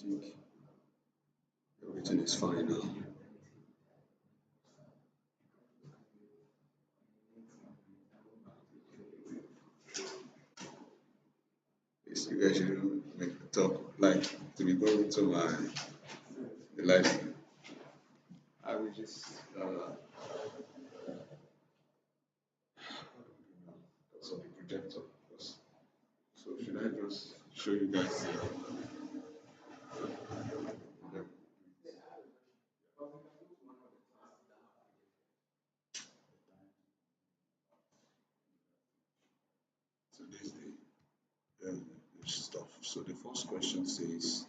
think everything is fine now. Yes, you guys should make the talk like to be going to my the life. I will just because of the projector. Because, so should I just show you guys the so this is the stuff. So the first question says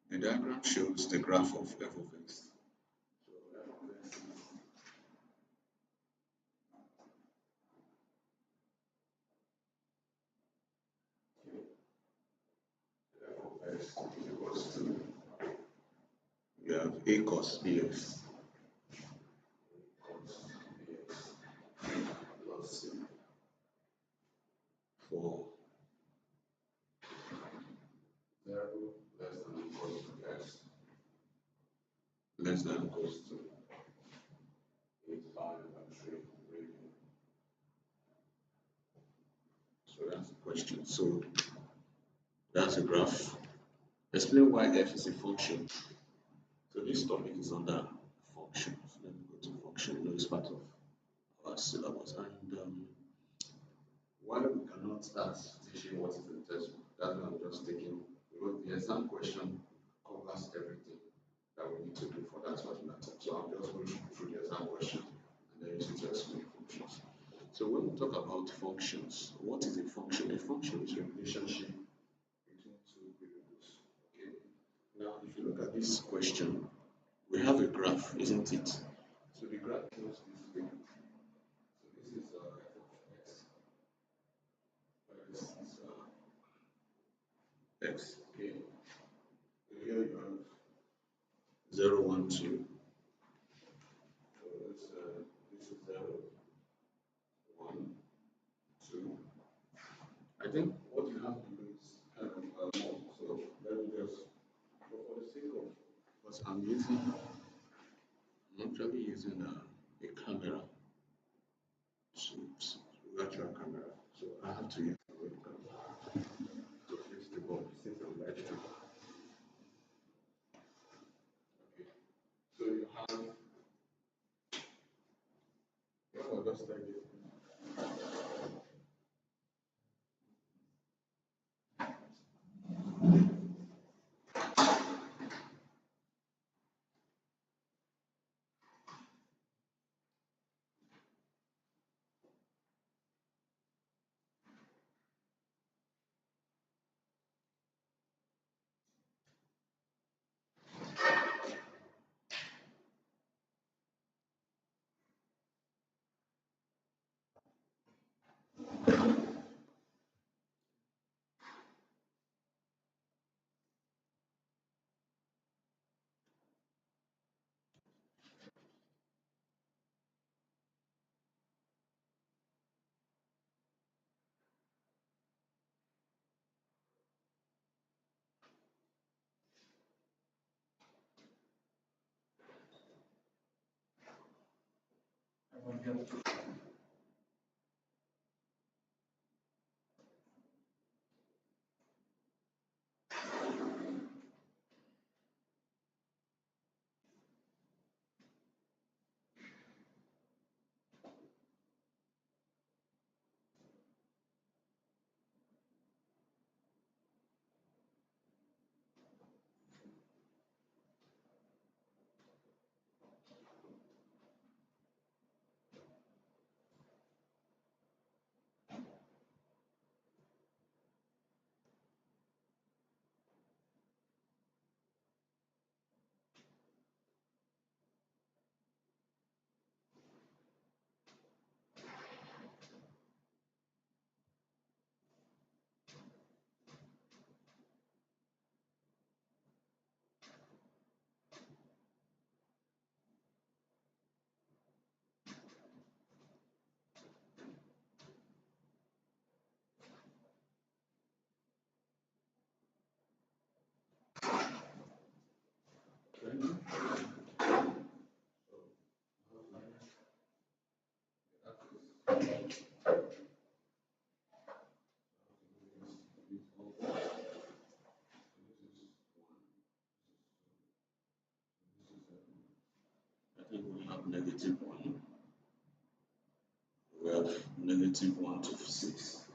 the diagram shows the graph of f of x. So f of x is equals to we have a cos bx cos bx plus for 0 less than or equals to x less than or equals to 8 pi over 3 radian. So that's the question. So that's a graph. Explain why f is a function. So this topic is under functions. Let me go to function. You know, it's part of our syllabus. And why we cannot start teaching what is in the textbook, that's why I'm just taking, because the exam question covers everything that we need to do for that particular term. So I'm just going through the exam question and then use it to explain functions. So when we talk about functions, what is a function? A function is a relationship between two variables. Okay. Now, if you look at this question, we have a graph, isn't it? So the graph goes this way. So this is f of x. This is x. Okay. So here you have 0, 1, 2. So this is 0, 1, 2. I think what you have to do is kind of more. So let me just, for the sake of, because I'm actually using a camera, virtual camera. So I have to use the webcam to fix the board since I'm live streaming. Okay. So you have, just like this. have -1. We have -1 to 6.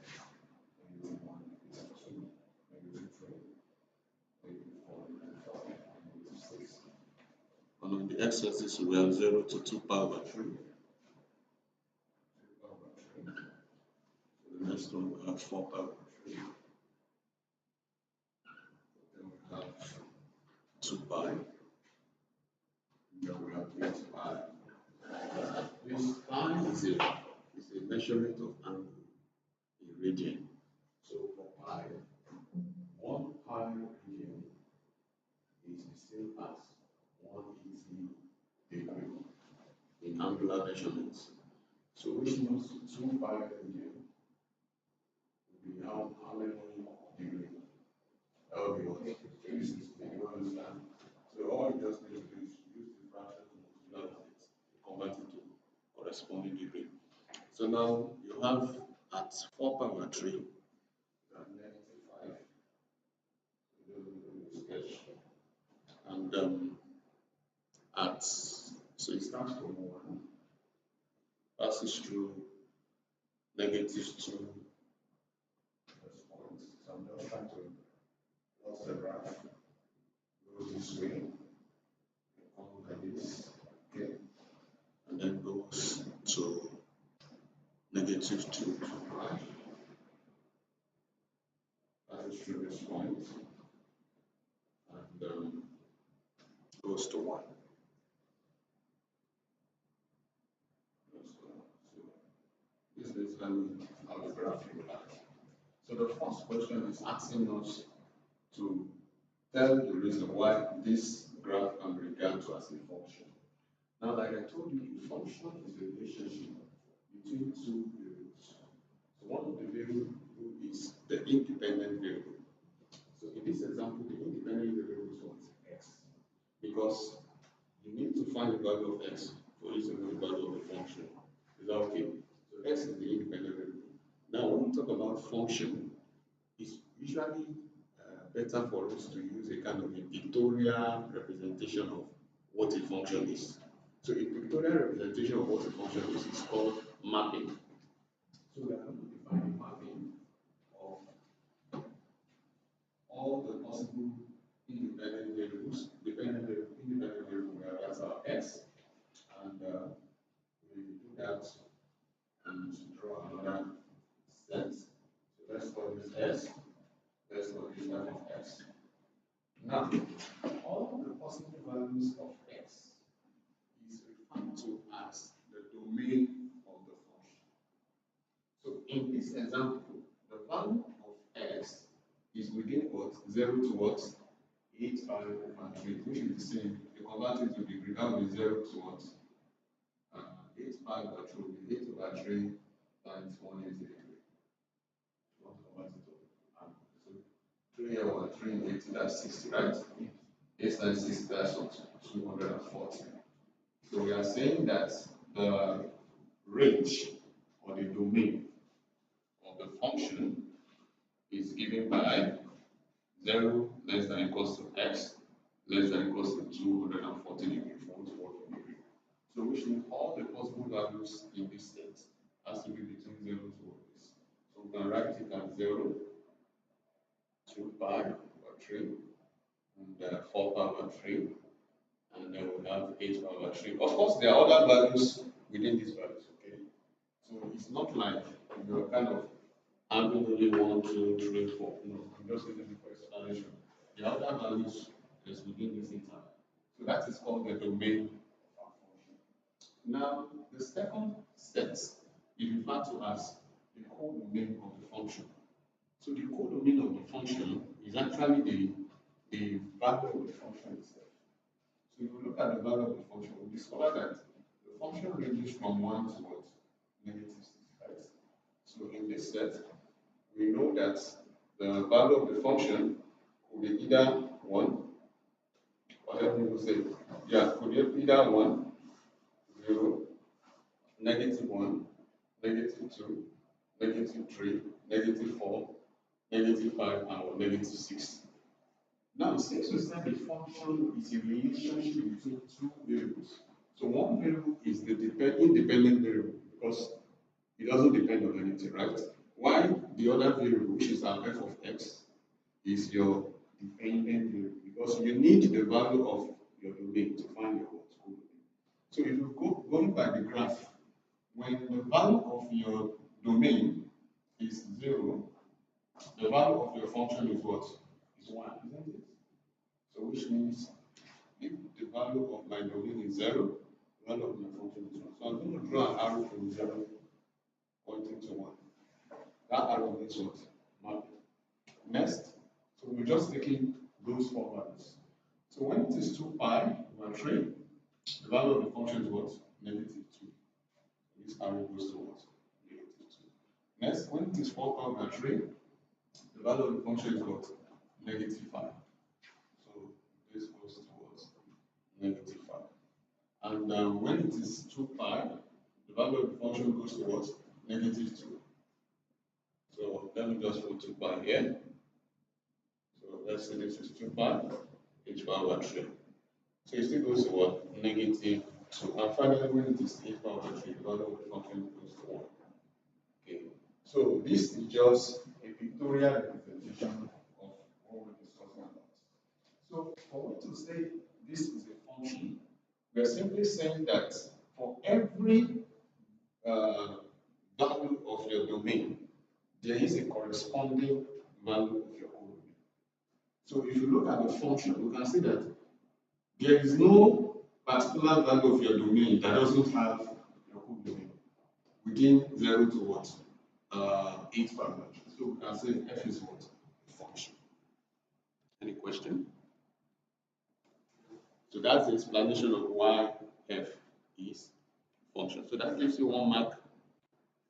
-1 is 2. -3. -4, -5, -6. And on the x-axis, we have 0 to 2 power 3. The next one we have 4 power 3. Then we have 2 pi. Then we have 8 pi. This pi is a measurement of angle in radian. So for pi, 1 pi radian is the same as 180 degree in angular measurements. So which means 2 pi radian will be how many degree? That will be what? 360. You understand? So all you just need to do is use the fraction to multiply with it, convert it to corresponding degree. So now you have at 4 power 3, you have -5. And so it starts from 1, passes through -2 first point. So I'm just trying to plot the graph. Goes this way, come like this, okay, and then goes to -2 to 5. Passes through this point and goes to 1. This is how the graph looks like. So the first question is asking us to tell the reason why this graph can be regarded to as a function. Now, like I told you, a function is a relationship between two variables. So one of the variables is the independent variable. So in this example, the independent variable is what? X. Because you need to find the value of x for you to know the value of the function. Is that okay? So x is the independent variable. Now, when we talk about function, it's usually better for us to use a kind of a pictorial representation of what a function is. So a pictorial representation of what a function is called mapping. So we are going to define a mapping of all the possible independent variables, independent variable, that's our x, and we do that and draw another set. So let's call this S. Let's call this f of x. Now, all the possible values of x is referred to as the domain of the function. So in this example, the value of x is within what? 0 to what? 8 pi over 3, which is the same. If you convert it to degree, that will be 0 to what? 8 pi over 3 will be 8 over 3 times 180 degree. Don't convert it to 3 over 3, 80, that's 60, right? 8 times 60, that's what? 240. So we are saying that the range or the domain of the function is given by 0 less than equals to x less than equals to 240 degrees. If you want to work in degree. So which means all the possible values in this set has to be between 0 to this. So we can write it as 0, 2 pi over 3, and 4 pi over 3, and then we have 8 pi over 3. Of course, there are other values within these values, okay? So it's not like you're kind of having only 1, 2, 3, 4. No, I'm just using it for explanation. The other values is within this interval. So that is called the domain of our function. Now, the second set is referred to as the codomain of the function. So the codomain of the function is actually the value of the function itself. So if we look at the value of the function, we discover that the function ranges from 1 to what? -6, right? So in this set, we know that the value of the function could be either 1, whatever people say, yeah, could be either 1, 0, -1, -2, -3, -4, -5, or -6. Now, since we said the function is a relationship between two variables, So one variable is the independent variable because it doesn't depend on anything, right? While the other variable, which is our f of x, is your dependent variable because you need the value of your domain to find your codomain. So if you going by the graph, when the value of your domain is 0, the value of your function is what? Is 1, isn't it? So which means if the value of my domain is 0, the value of my function is 1. So I'm going to draw an arrow from 0 pointing to 1. That arrow means what? Mapping. Next, so we're just taking those 4 values. So when it is 2 pi over 3, the value of the function is what? Negative 2. This arrow goes to what? Negative 2. Next, when it is 4 pi over 3, the value of the function is what? Negative 5. So this goes to what? Negative 5. And when it is 2 pi, the value of the function goes to what? Negative 2. So let me just put 2 pi here. So let's say this is 2 pi, h bar over 3. So it still goes to what? Negative 2. And finally, when it is h bar over 3, the value of the function goes to 1. Okay. So this is just a pictorial representation of what we're discussing about. So for me to say this is a function, we are simply saying that for every value of your domain, there is a corresponding value of your codomain. So if you look at the function, you can see that there is no particular value of your domain that doesn't have your codomain within 0 to what? 8 parameters. So we can say f is what? A function. Any question? So that's the explanation of why f is function. So that gives you 1 mark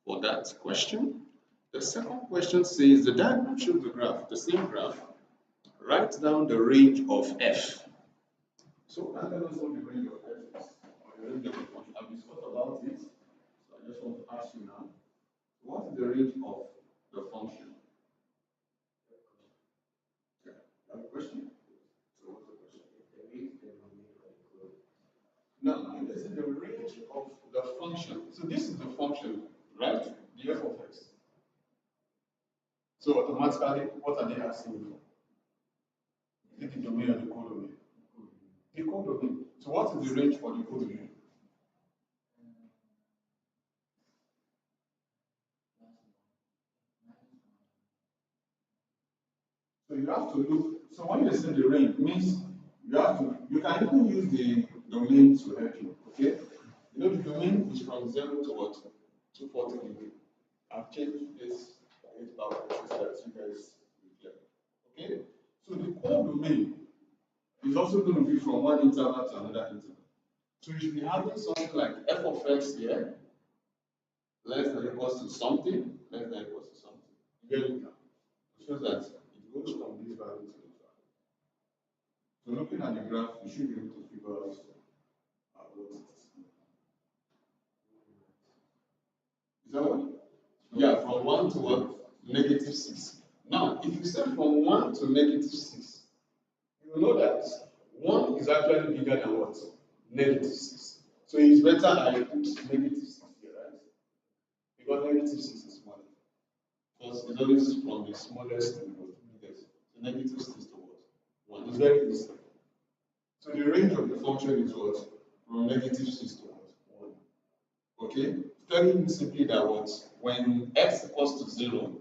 for that question. The second question says the diagram shows the graph, the same graph. Write down the range of f. So I tell us what the range of f is, or the range of the function. I've discussed about it, so I just want to ask you now, what is the range of the function? Okay. You have a question? So what's the question? No, it is the range of the function. So this is the function, right? The f of x. So automatically, what are they asking you for? Is it the domain or the codomain? The codomain. So what is the range for the codomain? So you have to look. So when you say the range, means you can even use the domain to help you. Okay? You know the domain is from 0 to what? 240 degree. I've changed this 8 power so that you guys will get. Okay? So the codomain is also going to be from one interval to another interval. So you should be having something like f of x here, less than or equals to something, less than or equals to something. You get it now? It shows that it goes from this value to this value. So looking at the graph, you should be able to figure out what it is. Is that what? Yeah, from 1 to what? Negative 6. Now, if you say from 1 to negative 6, you know that 1 is actually bigger than what? Negative 6. So it's better I put negative 6 here, right? Because negative 6 is smaller. Because it's always from the smallest to the biggest. So negative 6 to what? 1. It's very easy. So the range of the function is what? From negative 6 to what? 1. Okay? Telling you simply that what? When x equals to 0,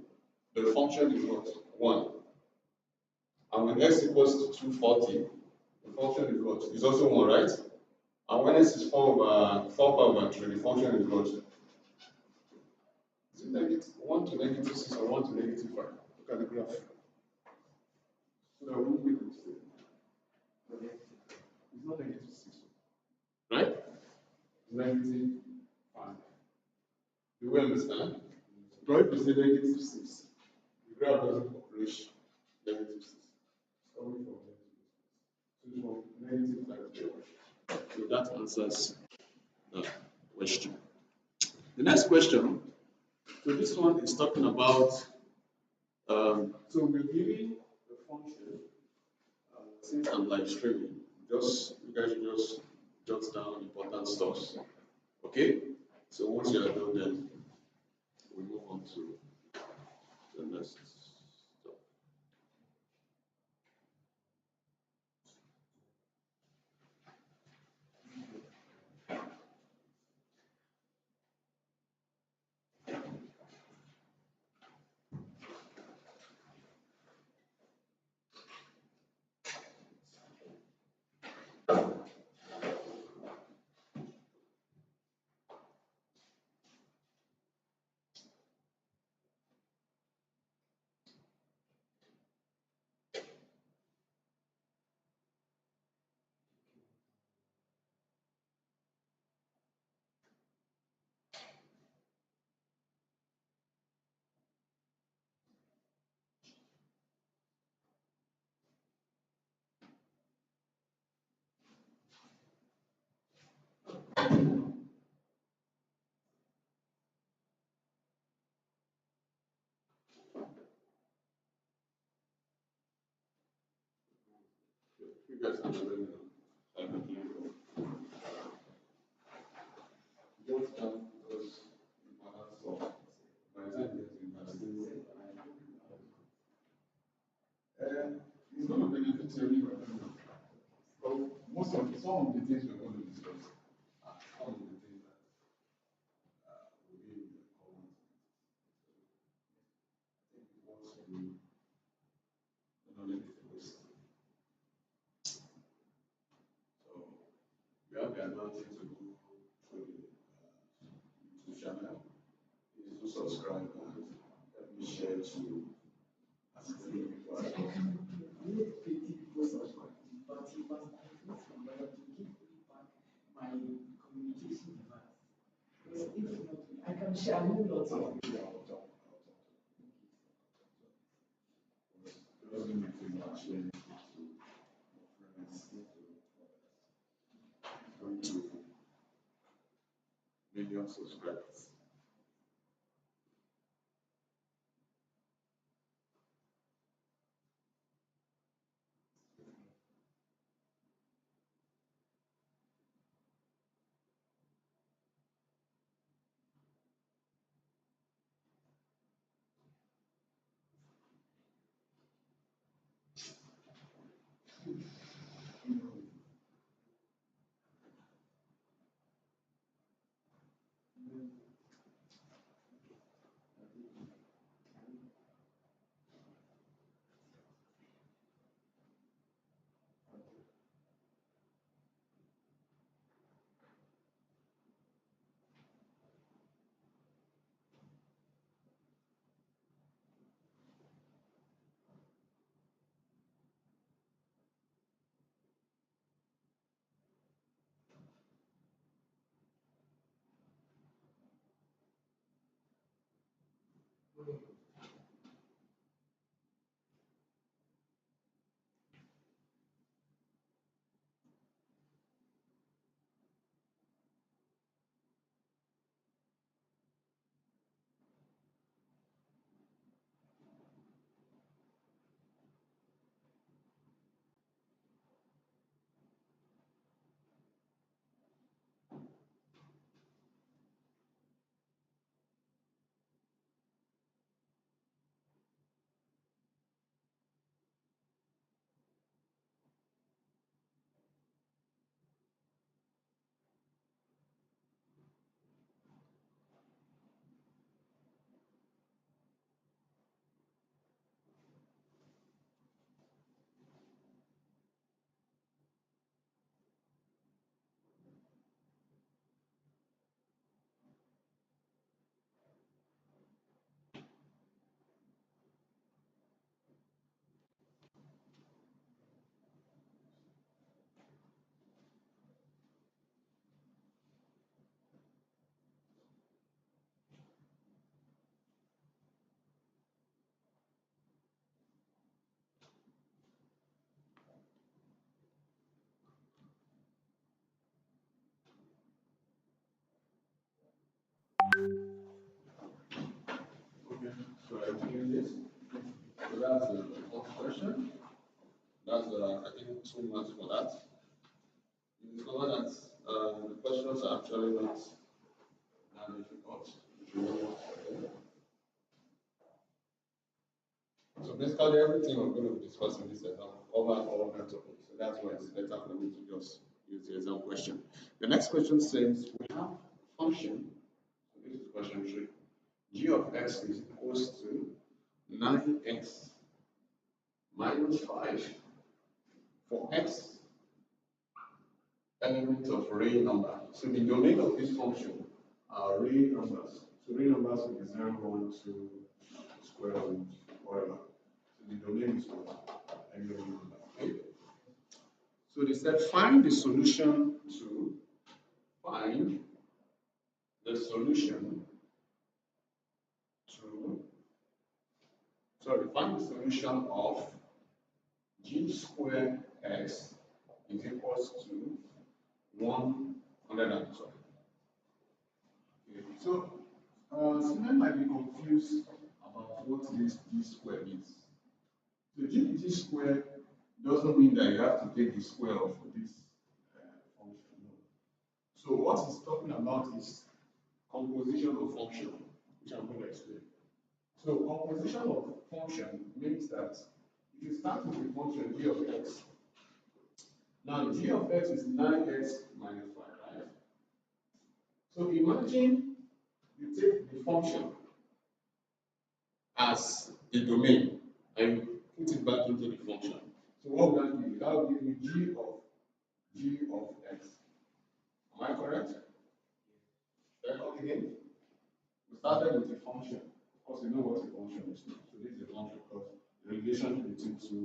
the function is what? 1. And when x equals to 240, the function is what? It's also 1, right? And when x is 4 pi over 3, the function is what? Is it negative 1 to negative 6 or 1 to negative 5? Look at the graph. So that won't be the mistake. It's not negative 6. Right? It's negative 5. Do we understand? Because if you say negative 6, the graph doesn't approach negative 6. It's coming from negative 6. So it's from negative 5 to 1. So that answers the question. The next question, so this one is talking about, so we're giving the function, since I'm live streaming, you guys should just jot down important stuffs. Okay? So once you are done, then we move on to the next stuff. You guys can let me know. I can hear you. Jot down those important stuff. By the time you get to university, it's going to benefit you anyway. So some of the things we're going to discuss are some of the things that will be in the common. I think once you don't let it waste. So you have the advantage to go through the YouTube channel. Please do subscribe and help me share to as many people as possible. I can share a whole lot of I'll talk. It doesn't make too much sharing to friends, Going to million subscribers. Okay, so I think this. So that's the first question. That's I think 2 months for that. You discover that questions are actually not that difficult. If you want to them. So basically, everything we're going to be discussing in this exam cover all that topics. So that's why it's better for me to just use the exam question. The next question says we have function. So this is question 3. G of x is equals to 9x minus 5 for x element of real number. So the domain of this function are real numbers. So real numbers will be 0, 1, 2, square root, whatever. So the domain is what? Any real number. Okay? So they said find the solution to find the solution of g squared x is equals to 112. Okay. So students might be confused about what this g squared means. So g squared doesn't mean that you have to take the square of this function. No. So what he's talking about is composition of function, which I'm going to explain. So composition of function means that if you start with the function g of x, now g of x is 9x minus 5, right? So imagine you take the function as the domain and you put it back into the function. So what will that give you? That will give you g of x. Am I correct? Then come again. We started with the function. Of course, you know what a function is. So this is a function because the relation between two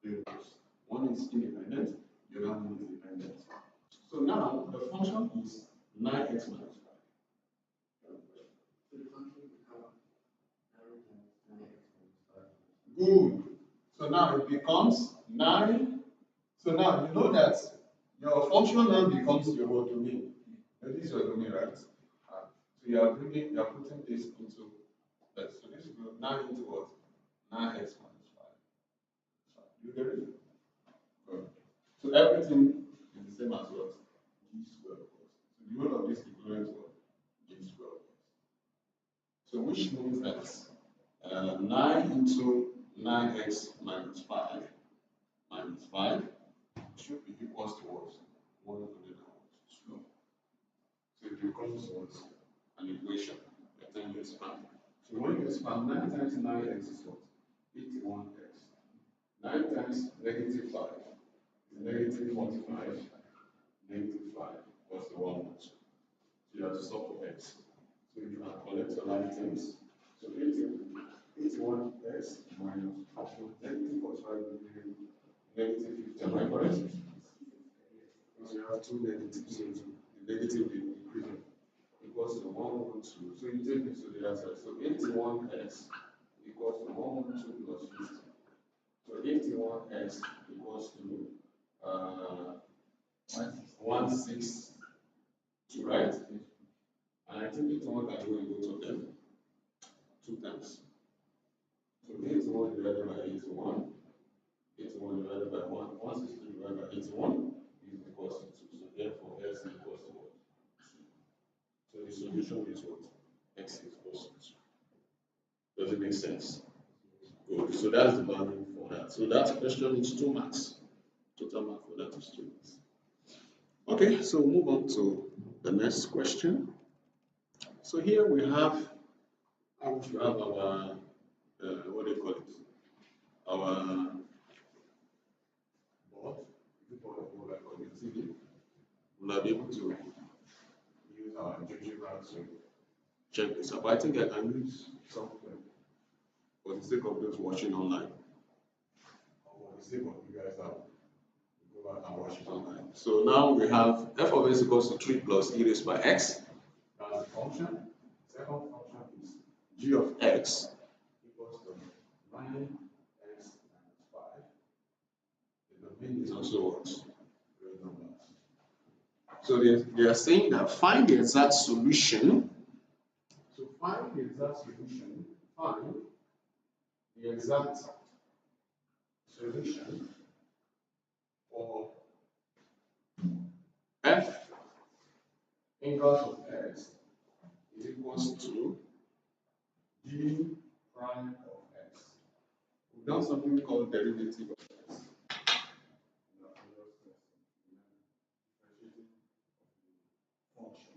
variables. One is independent, the other one is dependent. So now the function is 9x minus 5. Good. So now it becomes 9. So now you know that your function now becomes your domain. This is your domain, right? So you are putting this into that. So this will now into what? 9x minus 5. You get it? Good. So everything is the same as what? G squared. So the whole of this equivalent to what? G squared. So which means that 9 into 9x minus 5 should be equals to what? 102. So it becomes what? An equation. By the time you expand. So when you expand, 9 times 9x is what? 81x. 9 times negative 5 is negative 45. Negative 5 plus the 112. So you have to solve for x. So you can collect your items. So 81x minus negative 45 will be negative 50. Am I correct? Because you have two negatives, so the negative will be increasing. Equals to 112. So you take this to the other side. So 81x equals to 112 plus 50. So 81x equals to 162, right? And I think 81 can go in both of them 2 times. So 81 divided by 81, 81 divided by 1, 162 divided by 81 is equals to 2. So therefore x is equals to what? 2. So the solution is what? X is equals to 2. Does it make sense? Good. So that's the value for that. So that question is 2 marks. Total mark for that is 2 marks. Okay, so move on to the next question. So here we have our what do you call it? Our board. Like on the TV. We'll be able to use our GeoGebra to check this out. But I think I can use software for the sake of those watching online. Or for the sake of you guys out. Go back and watch it online. So now we have f of x equals to 3 plus e raised by x. That's the function. The second function is g of x equals to 9x minus 5. The domain is also what? Real numbers. So they are saying that find the exact solution. So find the exact solution. Find the exact solution for f inverse of x is equals to g prime of x. We've done something called derivative of x. Function.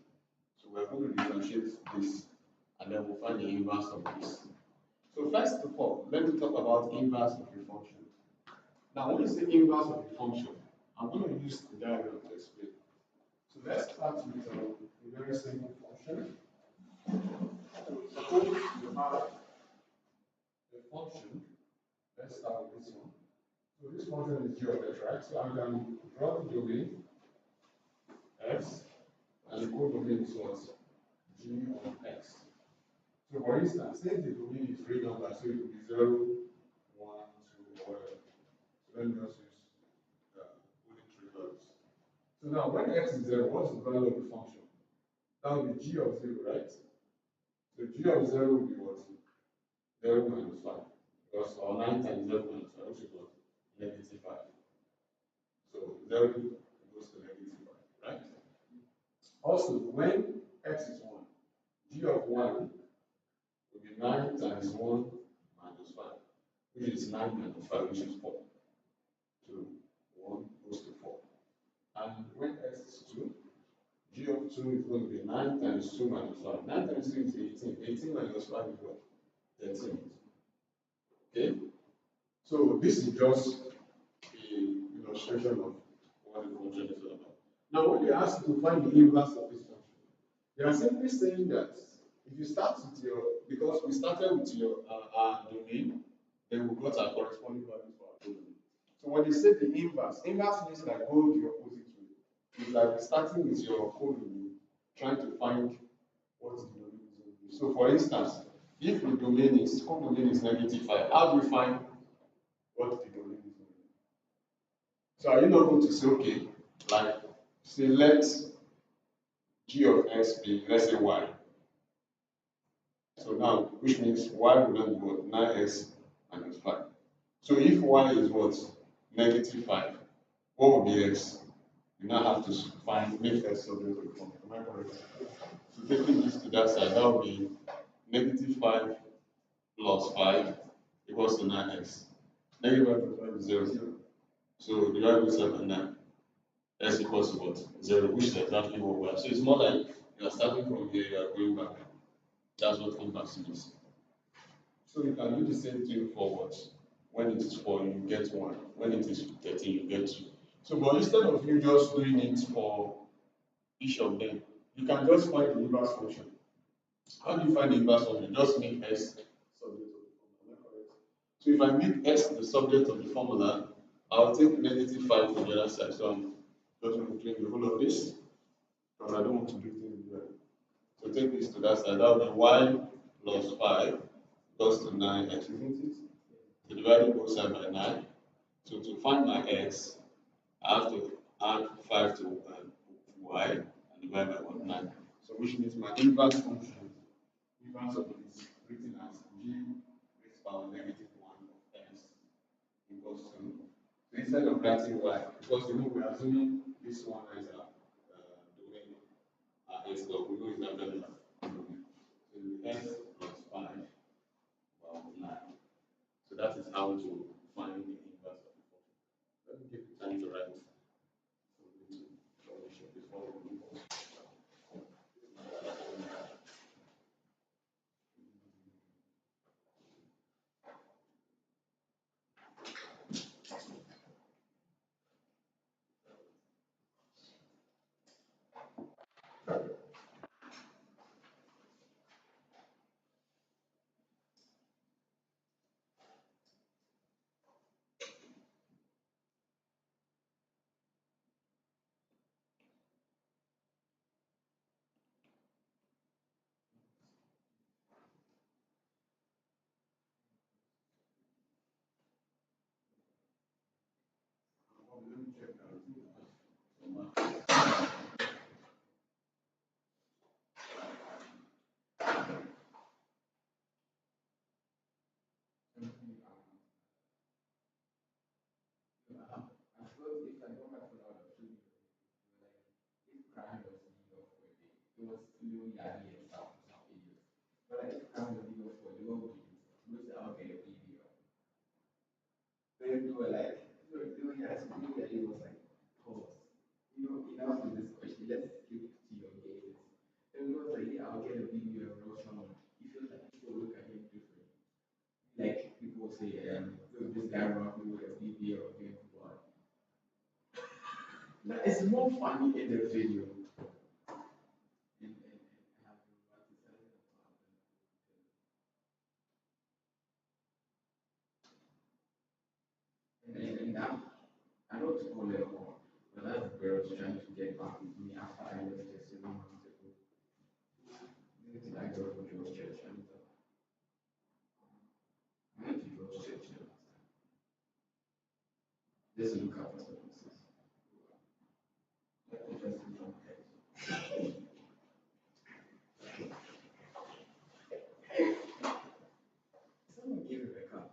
So we're going to differentiate this and then we'll find the inverse of this. So first of all, let me talk about inverse of a function. Now when you say inverse of a function, I'm going to use the diagram to explain. So let's start with a very simple function. Suppose you have a function. Let's start with this one. So this function is g of x, right? So I can draw the domain x, and the codomain is what? G of x. So for instance, since the domain is real number, so it will be 0, 1, 2, or whatever. So let me just use only 3 values. So now when x is 0, what's the value of the function? That will be g of 0, right? So g of 0 will be what? 0 minus 5. Because our 9 times 0 minus 5, which is what? Negative 5. So 0 goes to negative 5, right? Also, when x is 1, g of 1 will be 9 times 1 minus 5, which is 9 minus 5, which is 4. So 1 goes to 4. And when x is 2, g of 2 is going to be 9 times 2 minus 5. 9 times 2 is 18. 18 minus 5 is what? 13. Okay? So this is just an illustration of what the function is all about. Now, when they ask you to find the inverse of this function, they are simply saying that if you start with your, because we started with your domain, then we got our corresponding values for our domain. So when they say the inverse means like go the opposite way. It's like starting with your codomain, trying to find what the domain is going to be. So for instance, if the codomain is negative 5, how do you find what the domain is going to be? So are you not going to say, okay, like say let g of x be, let's say y. So now, which means y will not be what? 9x minus 5. So if y is what? Negative 5, what will be x? You now have to find, make x subject to the formula. Am I correct? So taking this to that side, that will be negative 5 plus 5 equals to 9x. Negative 5 plus 5 is 0, 0. So divide by 7 now. X equals to what? 0, which is exactly what we are. So it's more like you are starting from here, you are going back. That's what inverse means. So you can do the same thing forward. When it is 4, you get 1. When it is 13, you get 2. So, but instead of you just doing it for each of them, you can just find the inverse function. How do you find the inverse function? Just make x subject of the formula. Am I correct? So if I make x the subject of the formula, I'll take negative 5 to the other side. So I'm just going to clean the whole of this because I don't want to do it in the way. So take this to that side. That will be y plus 5 equals to 9x, isn't it? So dividing both sides by 9. So to find my x, I have to add 5 to y and divide by 1, 9. So which means my inverse function, inverse of it is written as g raised power negative 1 of x equals to. So instead of writing y, because we are assuming this one is a domain, x dot, we know it's not relevant. So x plus 5 about 9. So that is how to find the inverse of the function. Let me give you time to write before we move on. video yeah yeah some videos. But like if I'm a video for the whole video, you say okay a video. Then you were like, no, yeah, so video yeah, it was like pause. Enough with this question. Let's skip to your games. And it was like, yeah, I'll get a video and roll someone. He feels like people look at him differently. Like people will say, this guy wrote me with a video of him. What? Now it's more funny in the video. And have you romanticized about and that I don't call it all, but that girl was trying to get back with me after I left her 7 months ago. Maybe that girl from George Church. I went to George Church the last time. Let's look at what it says. Let me just look from here. Someone gave him a cup.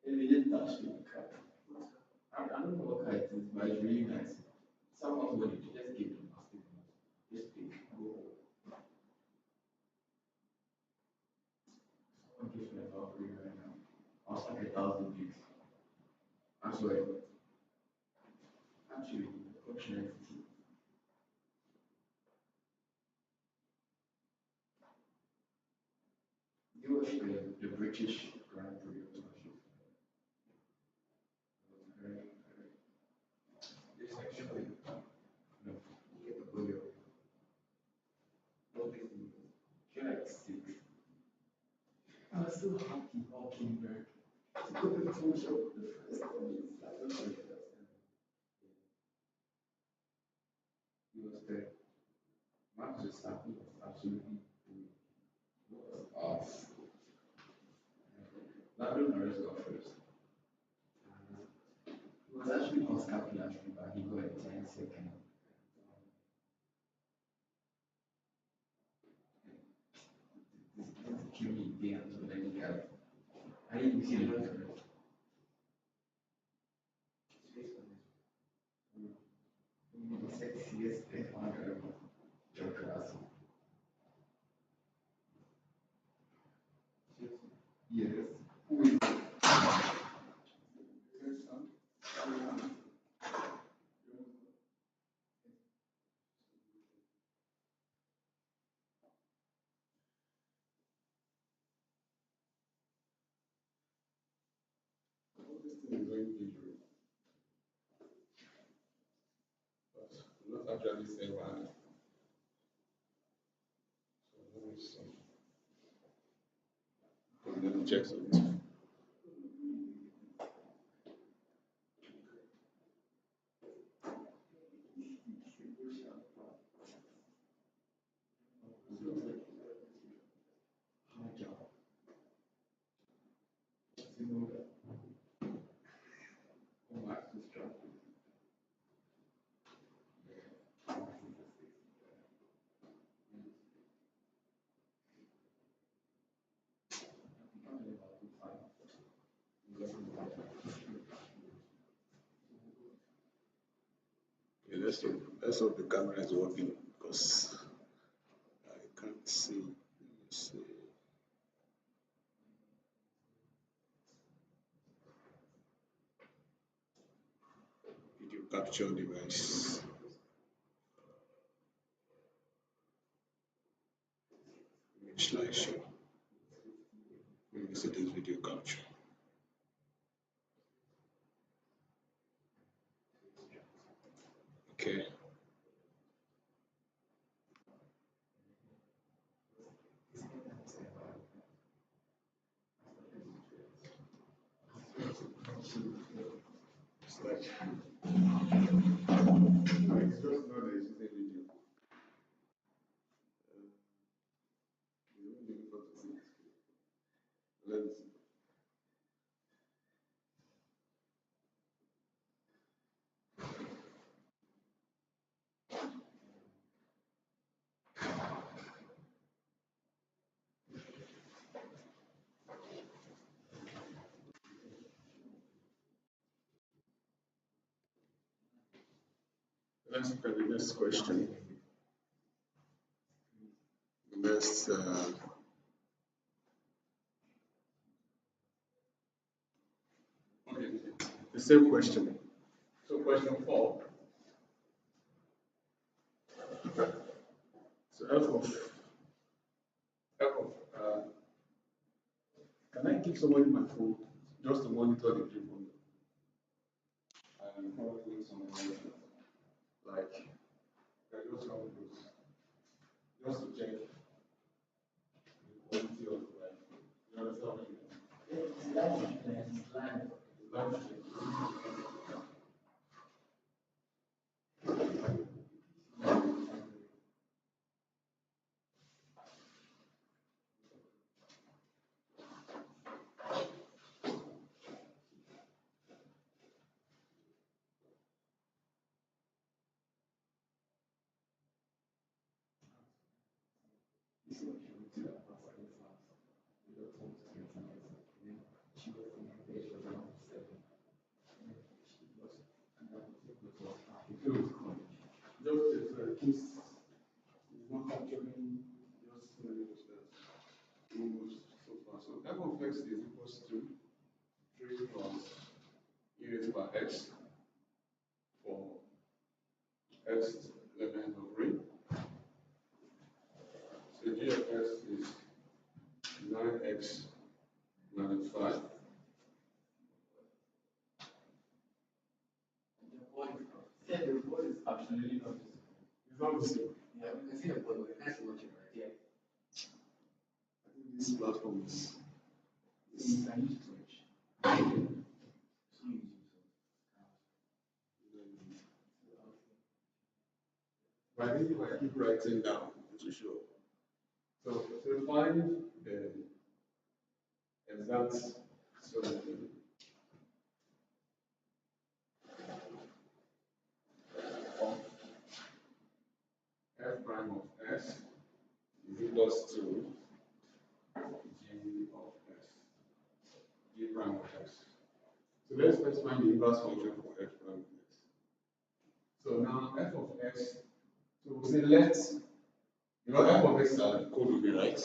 And they didn't touch the cup. I don't know what car it is, but it's really nice. Someone wanted to just give them a stick. Just take, go home. Someone gives me a Valkyrie right now. I was like 1,000 views. I swear. Actually, fortunately. You watch the British Grand Prix of Smash. It's actually, no, you get the video. All these videos. You're like 6. I was so happy walking back to go to the tool shop the first time. It's like, don't forget that. He was there. Max Verstappen was absolutely brilliant. He was off. Lando Norris got first. It was actually Oscar Piastri, but he got a 10 second. This kill me again, so then you got it. I didn't see the first. The sexiest F1 driver, George Russell. Yes. Who is it? All this thing is very dangerous. But I'm not actually saying why. So let me see. Let me check something. Hard job. You know that. Oh, Max is struggling. Yeah. Max is a 60. I think I'm about to find. Okay, let's hope the camera is working because I can't see. Let me see. Video capture device. Image slideshow. Let me see this video capture. Okay. It's like It's just not that it's just a video. It's only looking for 6. Let's see. Let's look at the next question. Next, okay, the same question. So question 4. So can I give somebody my phone just to monitor the drip on it? And probably something like I just want to just to check the quality of life. You understand what I mean? It's life. Life. Just is not capturing just so far. So f of x is equals to 3 plus e raised by x for x element of ring. So g of x is 9x minus 5. Yeah, the report is absolutely not visible. It's not the same. Yeah, we can see the report, but we can't see what you're right here. I think this platform is. You can use Twitch. But I think if I keep writing down, it will show. So to find the exact solution of f prime of s is equals to g of s, g prime of x. So let's first find the inverse function for f prime of x. So now f of x, so we say let's, f of x is our code will be right.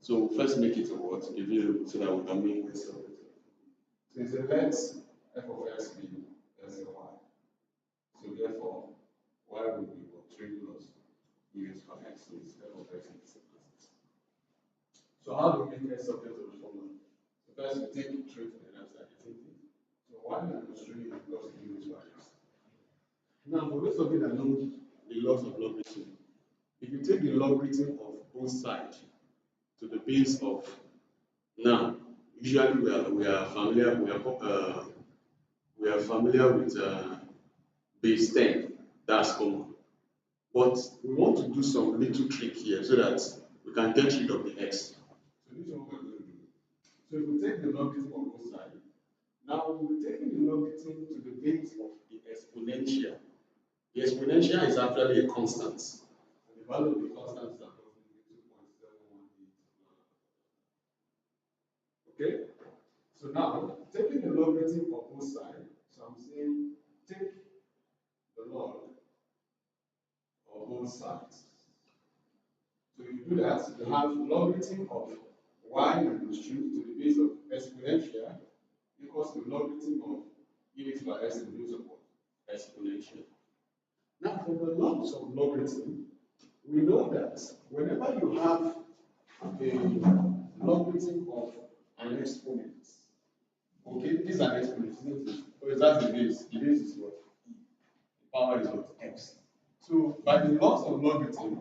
So first make it a what? A variable so that we can make this of it. So it's a let f of x be as a y. So therefore, y will be what? 3 plus e raised by x. So it's f of x is equals. So how do we make s subject to the formula? So first we take 3 to the left side, isn't it? So y minus 3 is equals to e raised by x. Now for those of you that know the laws of logarithm, if you take the logarithm of both sides to the base of, now usually we are familiar with base 10. That's common, but we want to do some little trick here so that we can get rid of the x. So this is what we're going to do. So if we take the logarithm of both sides, now we're taking the logarithm to the base of the exponential. The exponential is actually a constant, and the value of the constant is approximately 2.718. Okay? So now, taking the logarithm of both sides, so I'm saying take the log of both sides. So you do that, you have logarithm of y minus 2 to the base of exponential equals to logarithm of e raised by x to the base of what? Exponential. Now, from the laws of logarithm, we know that whenever you have a logarithm of an exponent, okay, this is an exponent, isn't it? So that's the base. The base is what? The power is what? X. So by the laws of logarithm,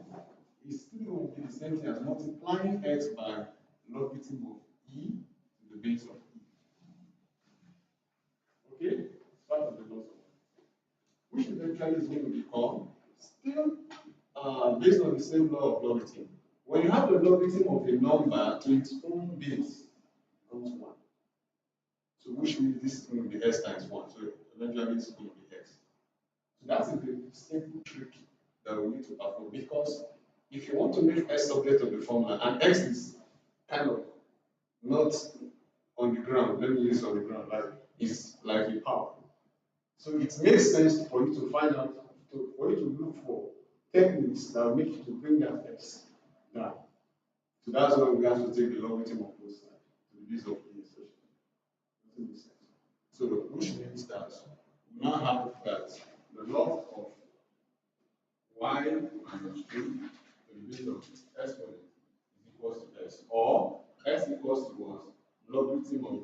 it's still going to be the same thing as multiplying x by logarithm of e to the base of e. Okay? Part of the laws of logarithm, which eventually is going to become still based on the same law of logarithm. When you have the logarithm of a number to its own base, becomes 1. So which means this is going to be x times 1. So eventually it's going to be x. So that's a simple trick that we need to perform, because if you want to make x subject of the formula and x is kind of not on the ground, let me use on the ground, like it's like a power. So it makes sense for you to find out, for you to look for techniques that will make you to bring that x down. that's why we have to take the logarithm of both sides to the base of e expression. Doesn't make sense. So which means that we now have that the log of y minus 2 to the base of exponent is equals to s, or s equals to what? Logarithm of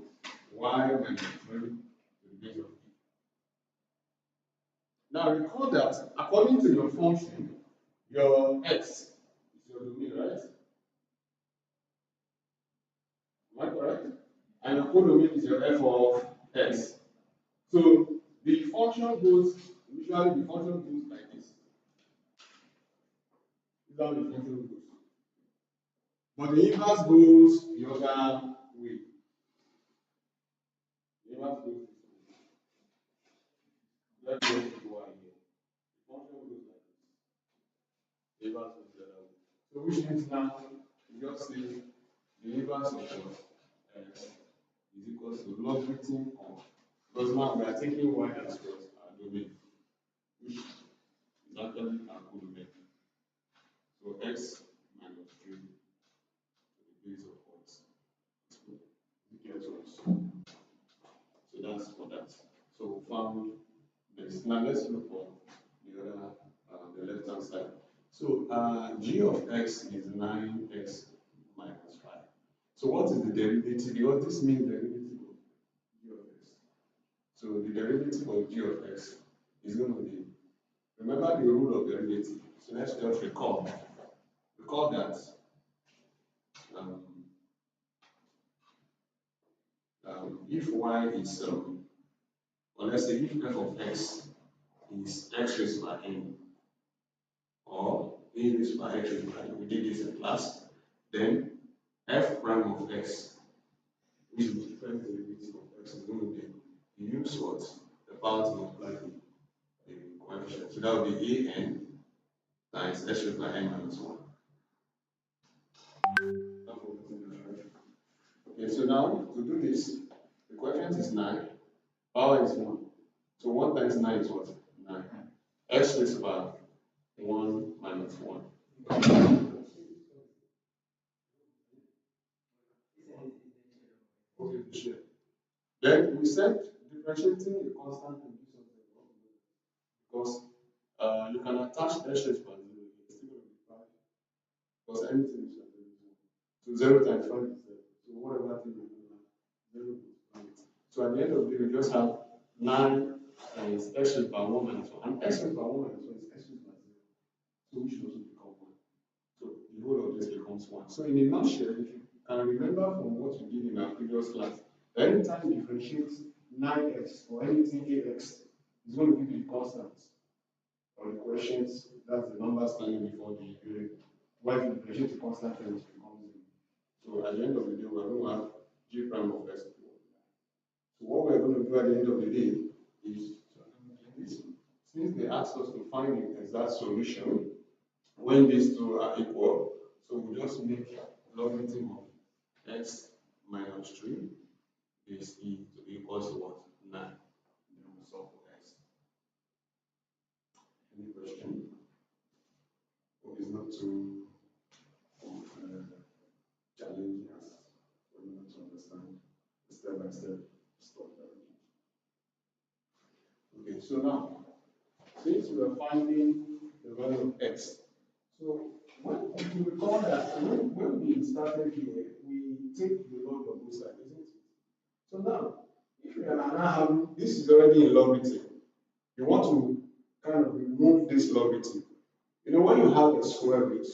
y minus 3 to the base of e. Now recall that according to your function, your x is your domain, right? Am I correct? And your codomain is your f of x. So the function goes, usually the function goes like this. This is how the function goes. But the inverse goes the other way. The inverse goes this way. Let's go to y here. The function goes like this. The inverse goes the other way. So which means now we just say the inverse of what? X is equal to logarithm of, because now we are taking y as what? Our domain, which is actually our codomain. So x minus 3 to the base of what? So that's for that. So we found this. Now let's look for the other, the left hand side. So g of x is 9x minus 5. So what is the derivative? What this means derivative of g of x. So the derivative of g of x is going to be, remember the rule of derivative. So let's just recall that if y is, or let's say if f of x is x raised by n, or a raised by x raised by n, we did this in class, then f prime of x, which is the different derivative of x, is going to be, you use what? The power to multiply the coefficient. So that would be an times x raised by n minus 1. Okay, so now to do this, the coefficient is 9, power is 1. So 1 times 9 is what? 9. X raised by 1 minus 1. Okay, sure. Then we said differentiating a constant can do something wrong because you can attach x raised by 0, it's still going to be 5. Because anything is 0. So 0 times 5 is 0. So whatever thing you do, 0 is 5. So at the end of the day, we just have 9 times x raised by 1 minus 1. And x raised by 1 minus 1 is x raised by 0. So we should also become 1. So the whole of this becomes 1. So in a nutshell, if you can remember from what we did in our previous class, anytime you differentiate 9x or anything ax, is going to give you constants or the questions, that's the number standing before the variable. Why if you differentiate the constant term, it becomes 0. So at the end of the day, we're going to have g prime of x. So what we're going to do at the end of the day is, since they asked us to find the exact solution when these two are equal, so we just make logarithm of x minus 3 base e to be equal to what? 9. Then we solve for x. Any question? Or is not too challenging as for you to understand step by step stuff. Okay, so now, since we are finding the value of x, so if you recall that when we started here, we take the log of both sides, isn't it? So now, if you are now having, this is already in logarithm, you want to kind of remove this logarithm. You know, when you have a square root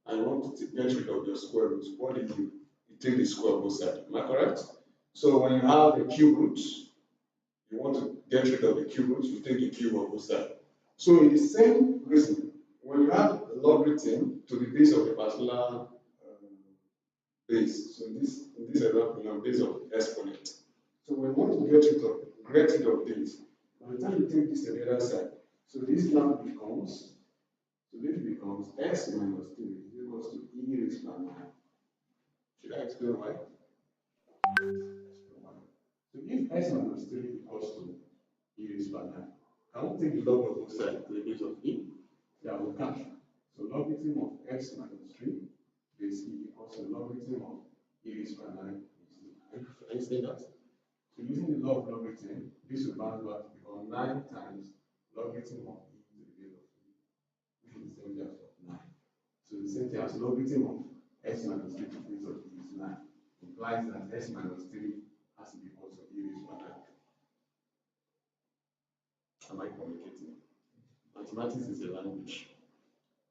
and you want to get rid of your square root, what do? You take the square of both sides. Am I correct? So when you have a cube root, you want to get rid of the cube root, you take the cube of both sides. So in the same reason, when you have a logarithm to the base of a particular base, so in this example, base of exponent. So when you want to get rid of this, by the time you take this to the other side, so this now becomes, x minus 3 is equal to e raised by 9. Should I explain why? So if x minus 3 equals to e raised by 9, can we take the log of both sides to the base of e? Yeah, we can. So logarithm of x minus 3 base e equals to log see that? So using the law of logarithm, this will bounce back to become 9 times logarithm of e to the base of 3, which is the same thing as of 9. So the same thing as logarithm of s minus 3 to the base of e is 9. Implies that s minus 3 has to be equal to e raised to 9. Am I communicating? Mathematics is a language.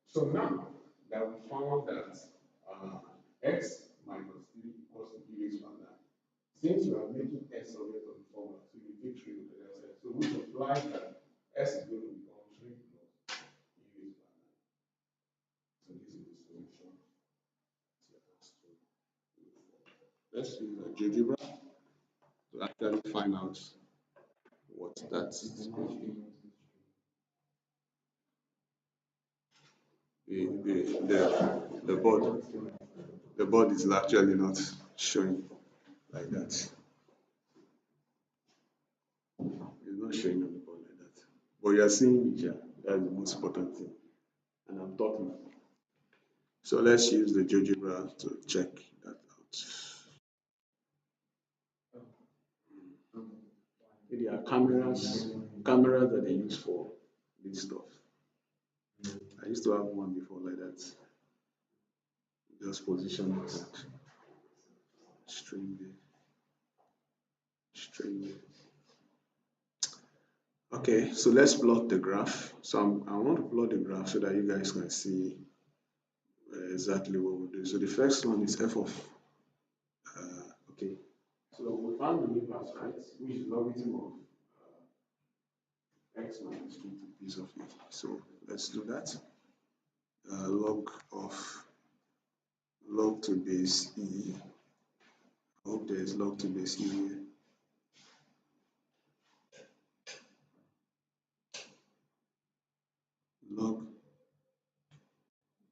So now that we found that x minus 3 equals to e raised to 9, since you are making s subject of the formula, so you take 3 over the other side, so which implies that s is going to become 3 plus e raised to 9. So this is the solution to ask to look for. Let's use GeoGebra to actually find out what that is going to be. The board is actually not showing like that. It's not showing on the board like that. But you are seeing it here. That's the most important thing. And I'm talking. So let's use the GeoGebra to check that out. There are cameras that they use for this stuff. I used to have one before like that. Just position it straight there. Okay, so let's plot the graph. So I want to plot the graph so that you guys can see exactly what we do. So the first one is f of okay. So we found the inverse, right? Which is logarithm of x minus 2 to the base of e. So let's do that. Log to base e. I hope there is log to base e here. Log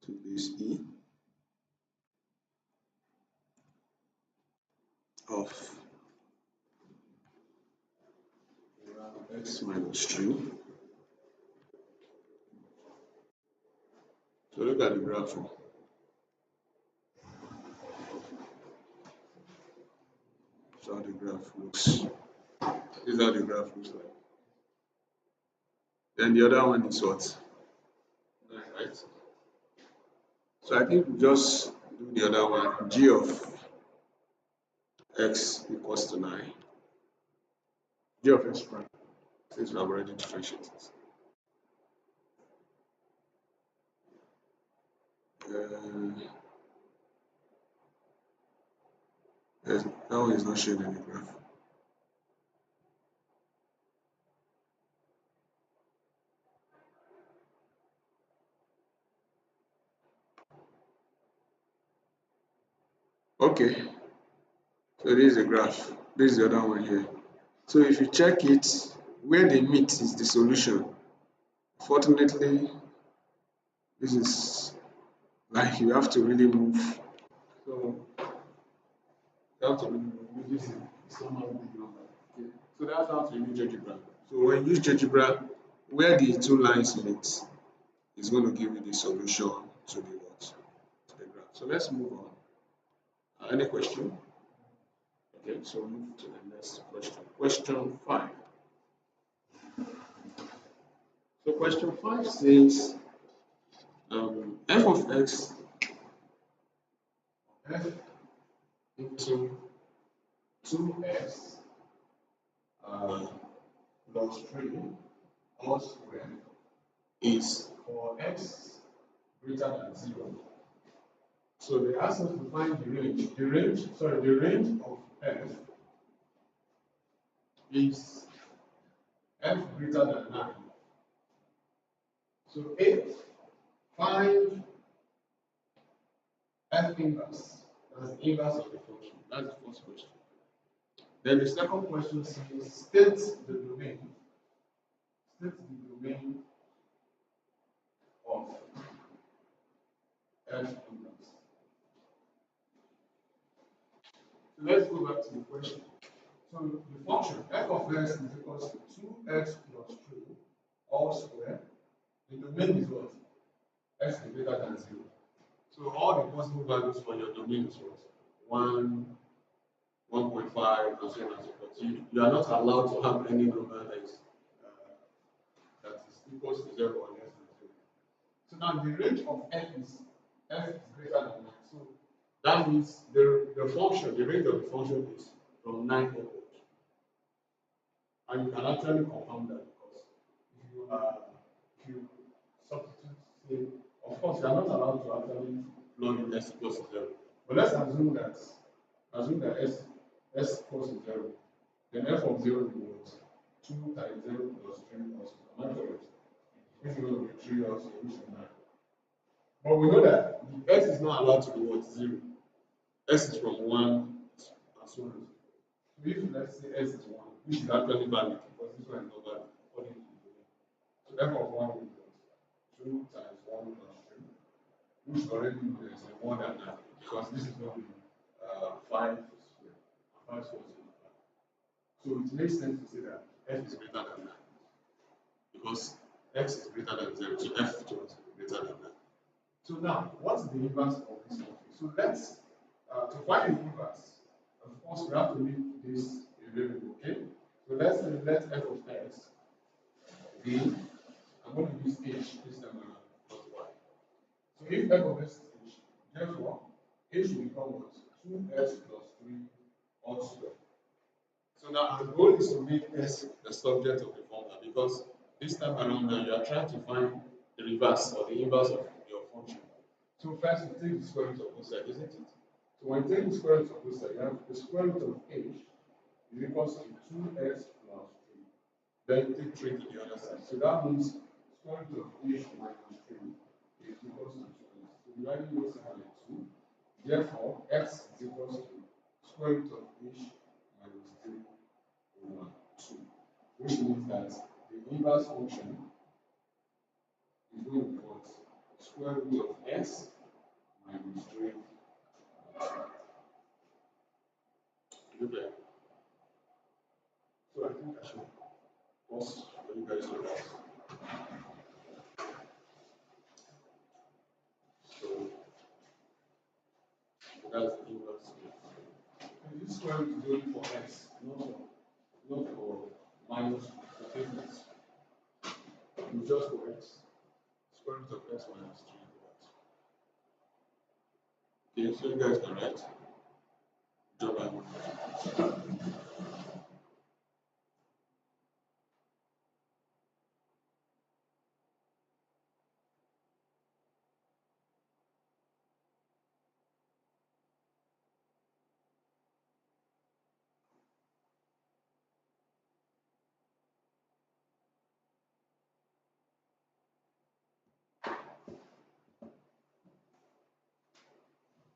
to base e of x minus 3. So look at the graph. So how the graph looks. This is how the graph looks like. Then the other one is what? 9, right? So I think we just do the other one. G of x equals to 9. G of x prime, since we have already differentiated. That one is not showing any graph. Okay, so this is a graph. This is the other one here. So if you check it, where they meet is the solution. Fortunately, this is like you have to really move. So you have to really move. This is somehow big number. Okay. So that's how to use GeoGebra. So when you use GeoGebra, where the two lines meet is going to give you the solution to the what? To the graph. So let's move on. Any question? Okay, so move to the next question. Question 5. So question 5 says f of x f into 2x plus 3 all squared is for x greater than 0. So they ask us to find the range. The range of f is f greater than 9. So 5 f inverse. That's the inverse of the function. That's the first question. Then the second question says state the domain. State the domain of f inverse. So let's go back to the question. So the function f of x is equal to 2x plus 3 all squared. The domain is what? X is greater than 0. So all the possible values for your domain is what? 1, 1.5, and so on and so forth. You are not allowed to have any number that is equals to 0 or less than 0. So now the range of f is greater than 9. So that means the function, the range of the function is from 9 upwards. And you can actually confirm that because if you substitute, say, of course, you are not allowed to actually plug in s equals to 0. But let's assume that s equals to 0. Then f of 0 equals 2 times 0 plus 3 also. Am I correct? Which will be 3 also, which is 9. But we know that the s is not allowed to be what? 0. S is from 1 and so on. So if let's say s is 1, which is actually valid because this one is not valid according to the domain. So f of 1 equals 2 times 1 plus 3, which already is more than that because this is going to be 5 squared. 5 squared is 5. So it makes sense to say that f is greater than that because x is greater than 0, so f is greater than that. So now, what's the inverse of this function? So let's, to find the inverse, of course, we have to make this a variable, okay? So let's say let f of x be, I'm going to use h this time around, not y. So if f of x is h, therefore, h will become what? 2x plus 3 all squared. So now our goal is to make s the subject of the formula because this time around now you are trying to find the reverse or the inverse of your function. So first you take the square root of both sides, isn't it? So when you take the square root of both sides, you have the square root of h is equals to 2x plus 3. Then you take 3 to the other side. So that means square root of h minus 3 is equals to 2x. So the value goes by 2. Therefore, x is equals to square root of h minus 3 over 2. Which means that the inverse function is going to be what? Square root of x minus 3. Okay. So I think I should pause for you guys to that. So that's the inverse. And this square root is only for x, not for minus potatoes. It's just for x. Square root of x minus 3 over 2. Okay, so you guys can write. Job and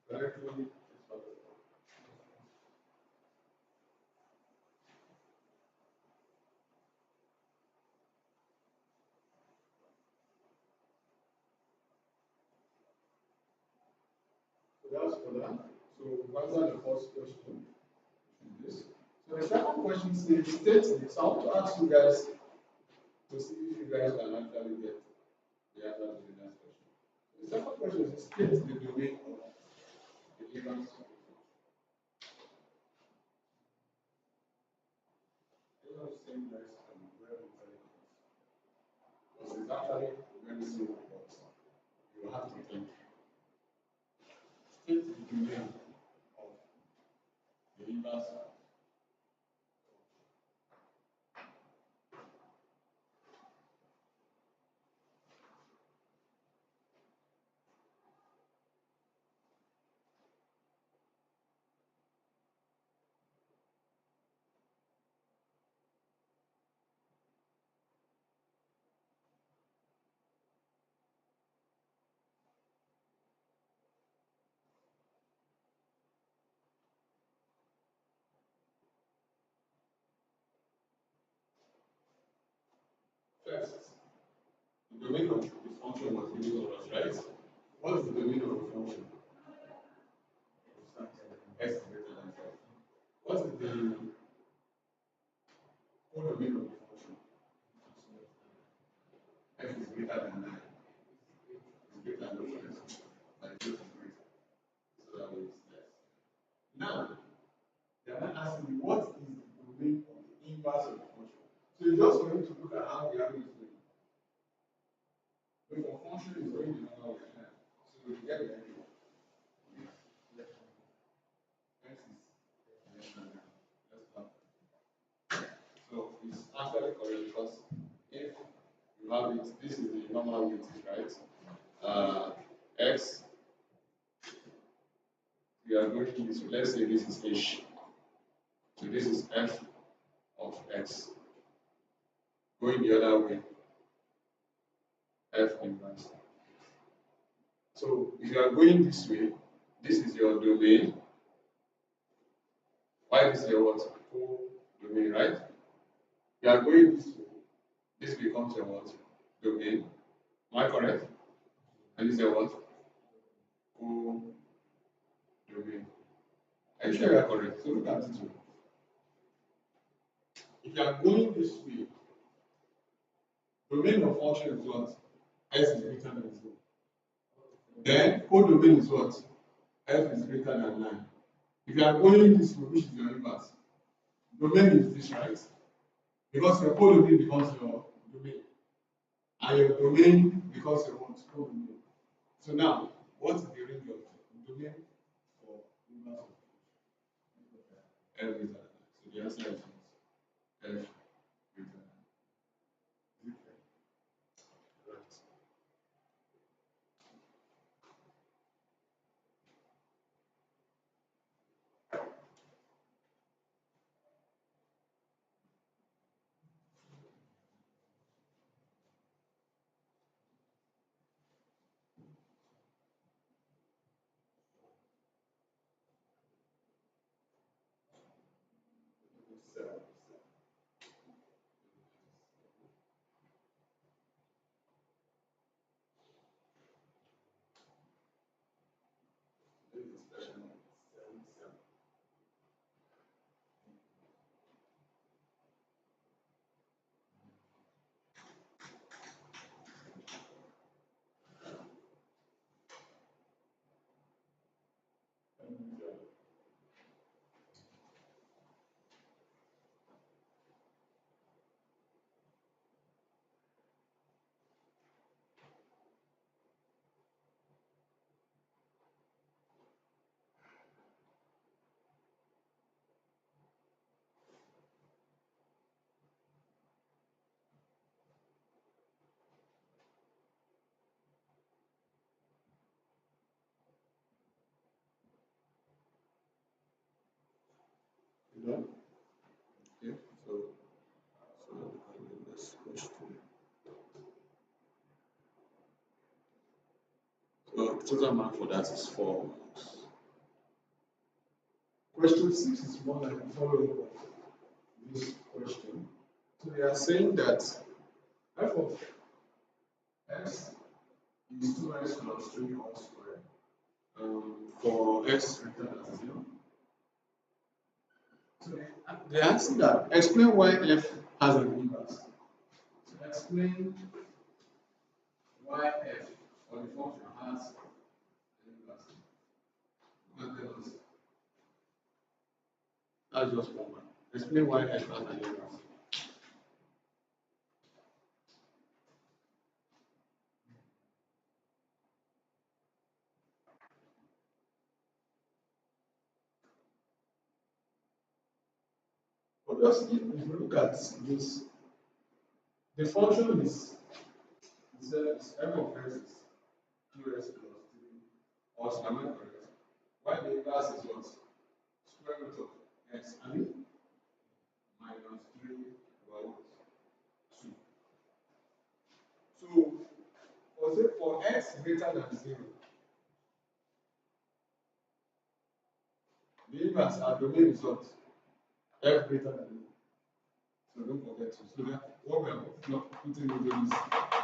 directly. So that's for that. So we've answered the first question. This. So the second question states this. I want to ask you guys to see if you guys can actually get the answer to the next question. The second question is state the domain of the inverse function. I don't think guys can be very intelligent because it's actually very simple, but you have to think. State the domain of the inverse function. First, the domain of the function was given to us, right? What is the domain of the function? X is greater than 5. What is the codomain of the function? F is greater than 9. It's greater than 1. Like this is greater. So that means less. Now, the other you're just going to look at how the arrow is doing. So for function is going the other way. So we get the idea. X is less than that. Let's start. So it's actually correct because if you have it, this is the normal weight, right? X, we are going to this, let's say this is H. So this is F of X. Going the other way, F inverse. So if you are going this way, this is your domain. Y is your what? Co-domain, right? You are going this way, this becomes your what? Domain. Am I correct? And this is your what? Co-domain. Are you sure you are correct? So look at this way. If you are going this way, domain of function is what? S is greater than 0. Then codomain is what? F is greater than 9. If you are going this way, which is your inverse? Domain is this, right? Because your codomain becomes your domain. And your domain becomes your what? Codomain. So now, what is the range of domain for inverse of F greater than 9? So the answer is what? F greater than 9. Right. You know? Okay, so we can do this question. So total mark for that is 4 marks. Question 6 is more like a follow-up of this question. So they are saying that f of x is 2x plus 3 all squared for x greater than 0. So they are asking that explain why f has an inverse. So explain why f or the function has an inverse. And tell us. That's just one word. Explain why f has an inverse. Obviously, if you look at this, the function is f of x is 2x plus 3 or am I correct? Why the inverse is what? Square root of x and minus 3 over what? 2. So for x greater than 0, the inverse our domain is what? F greater than 0. So don't forget to. So that what we are putting into this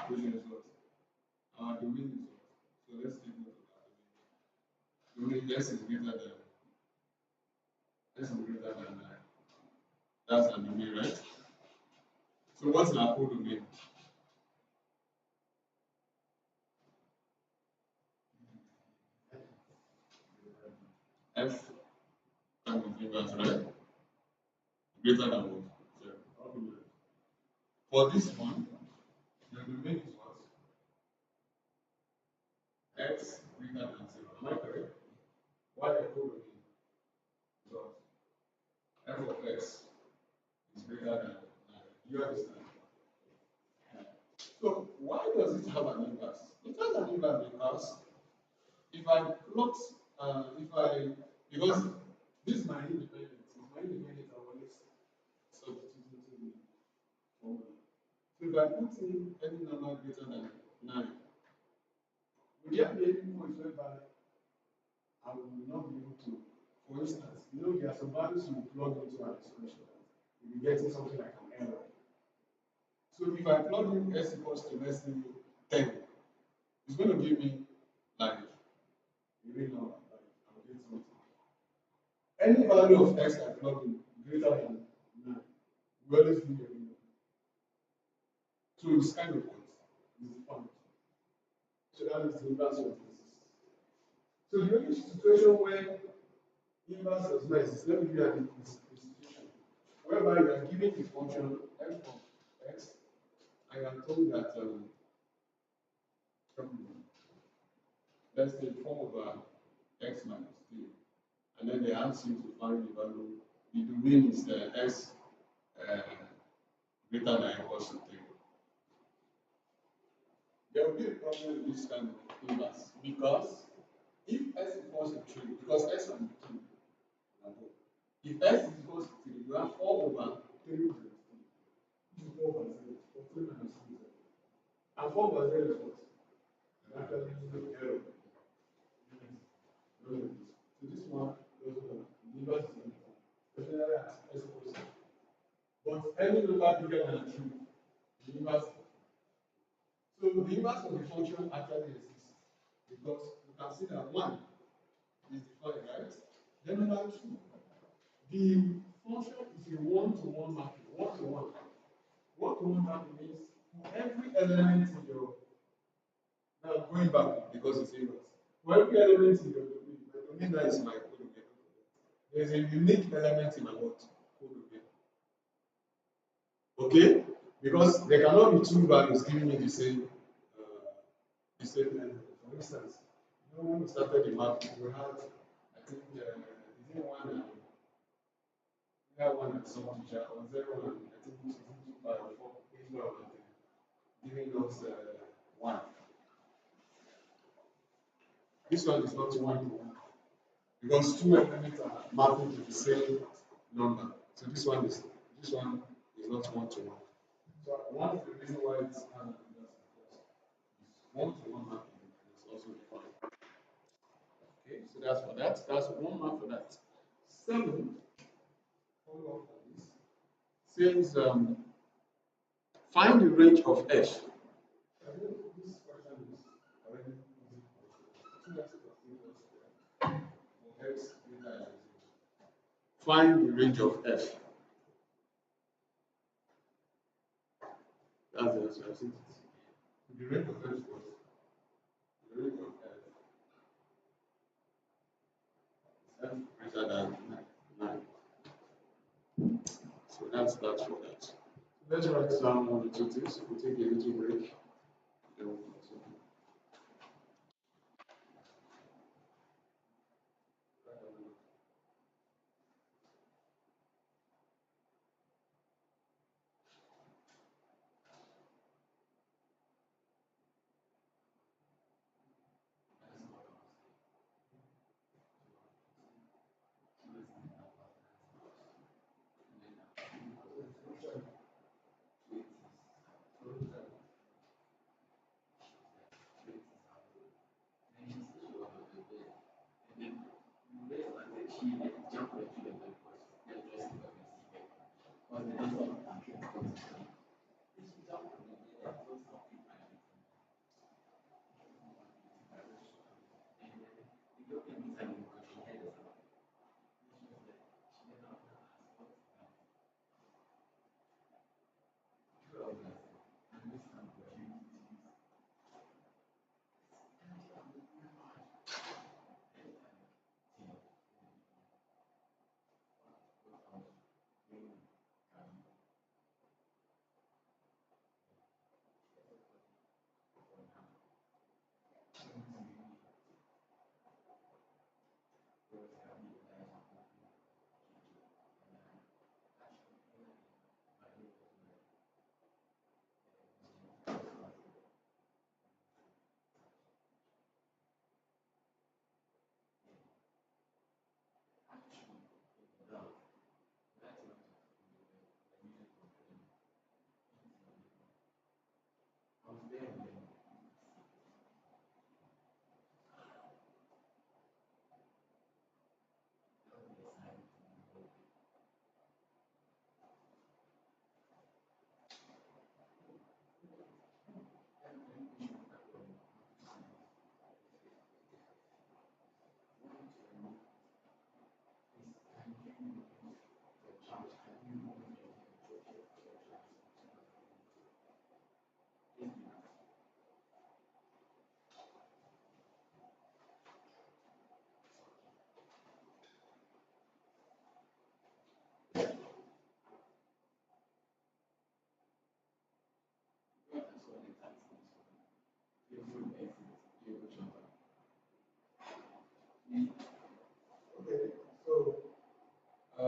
equation is what? Our domain is what? So let's take note of our domain. Domain s is greater than 9. That's our domain, right? So what's our codomain? F time of inverse, right? Greater than what? 0. For this one, your domain is what? X greater than 0. Am I correct? What your codomain is what? F of x is greater than 9. You understand? So why does it have an inverse? It has an inverse because if I plot, because this is my independent. If my independent, I always substitute into the formula. So if I put in any number greater than 9, will there be any point whereby I will not be able to, for instance, there are some values you plug into an expression. You'll be getting something like an error. So if I plug in s equals to, let's say, 10, it's going to give me like a real number, like I'll get something. Any value of x I plug in greater than 9 will always give me a real number. So it's kind of what? It's fun. So that is the inverse of this. So the only situation where inverse does not exist, let me give you an institution whereby you are given the function f of x, and you are told that let's say 4 over x minus 3, and then they ask you to find the value. The domain is s greater than or equals to 3. There will be a problem with this kind of inverse because if s equals to 3, because s can be 2 and above. If s is equals to 3, you have 4 over 3 minus 3. This is 4 over 0. 3 minus 3 is 0. And 4 over 0 is what? Actually, error. So this one doesn't work. The inverse is empty. Especially at s equals to 3. But any number bigger than 3, the inverse. So the inverse of the function actually exists because you can see that 1 is defined, right? Then number 2, the function is a one-to-one mapping. One-to-one. One-to-one mapping means every element in your, now going back because it's inverse. For every element in your domain, my domain now is my codomain. There's a unique element in my what? Codomain. Okay? Because there cannot be two values giving me the same element. For instance, when we started the map, we had, I think, we had one at some teacher, or 0 and I think it was 2 by 4, giving us 1. This one is not 1 to 1 because 2 elements are mapping to the same number. So this one is not 1 to 1. So one of the reasons why this has an inverse is because it's 1 to 1 mapping is also defined. Okay, so that's for that. That's one mark for that. 7, follow up on this, says find the range of f. I think this question is already easy. 2x plus 3 for x greater than 0. Find the range of f. That's the answer. I think the range of f is what? The range of f greater than 9. So that's that for that. Let's write down 1 or 2 things. We'll take a little break. Then we'll continue.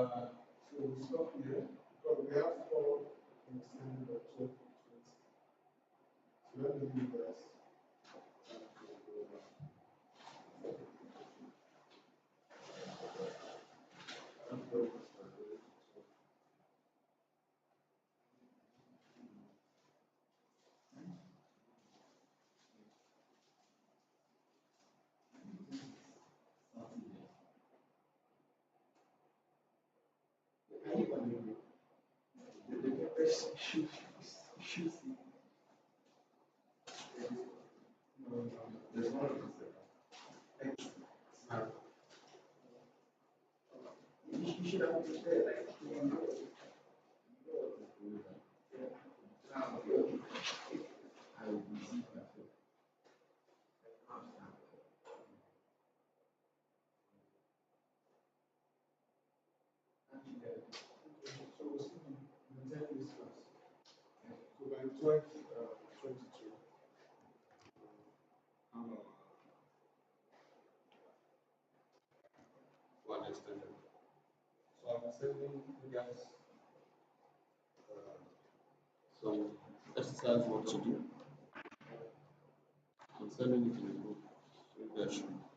So we stop here because we have 4 extended by 12 to 20. So let me give you guys. Anyone the papers should see. There's one of them. Thanks. Smart. You should have been there, like, I will receive my phone. so we'll see the 10 minutes class. So by 12:22. How about one extended? So I'm sending you guys. So exercise what to do. I'm sending it in the group. So you guys should